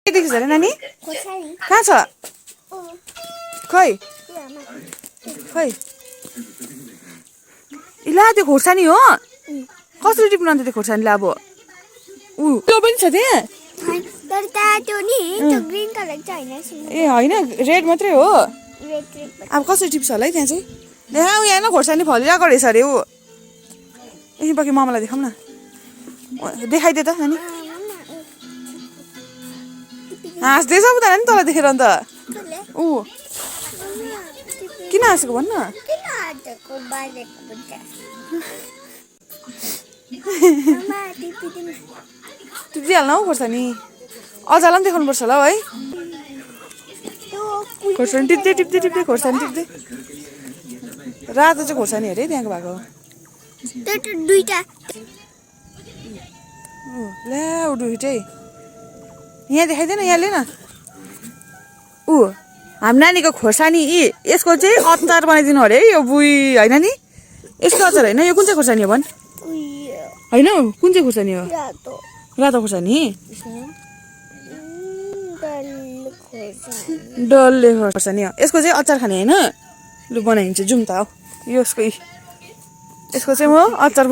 के देख्छ अरे नानी कहाँ छ खै खै इला त्यो खोर्सानी हो कसरी टिप्नु अन्त त्यो खोर्सानीलाई अब त्यो पनि छ त्यहाँ ए होइन रेड मात्रै हो अब कसरी टिप्छ होला है त्यहाँ चाहिँ यहाँ न खोर्सानी फलिरहेको रहेछ अरे ऊ ए बाँकी मामालाई देखाउँ न देखाइदे त नानी हाँस्दैछ पो त नानी तँलाई देखेर अन्त ऊ किन हाँसेको भन्न टिप्दिहाल्न हौ खोर्सानी अजालाई पनि देखाउनु पर्छ होला हौ है खोर्सानी टिप्दै टिप्दै टिप्दै खोर्सानी टिप्दै रातो चाहिँ खोर्सानी अरे त्यहाँको भएको ल्या ऊ दुइटै यहाँ देखाइदिएन यहाँ लिएन ऊ हाम्रो नानीको खोर्सानी यसको चाहिँ अचार बनाइदिनु अरे है यो बुई होइन नि यसको अचार होइन यो कुन चाहिँ खोर्सानी हो भन् होइन कुन चाहिँ खोर्सानी हो रातो खोर्सानी डल्ले खोर्सानी हो यसको चाहिँ अचार खाने होइन लु बनाइदिन्छु जाउँ त हौ यसको चाहिँ म अचार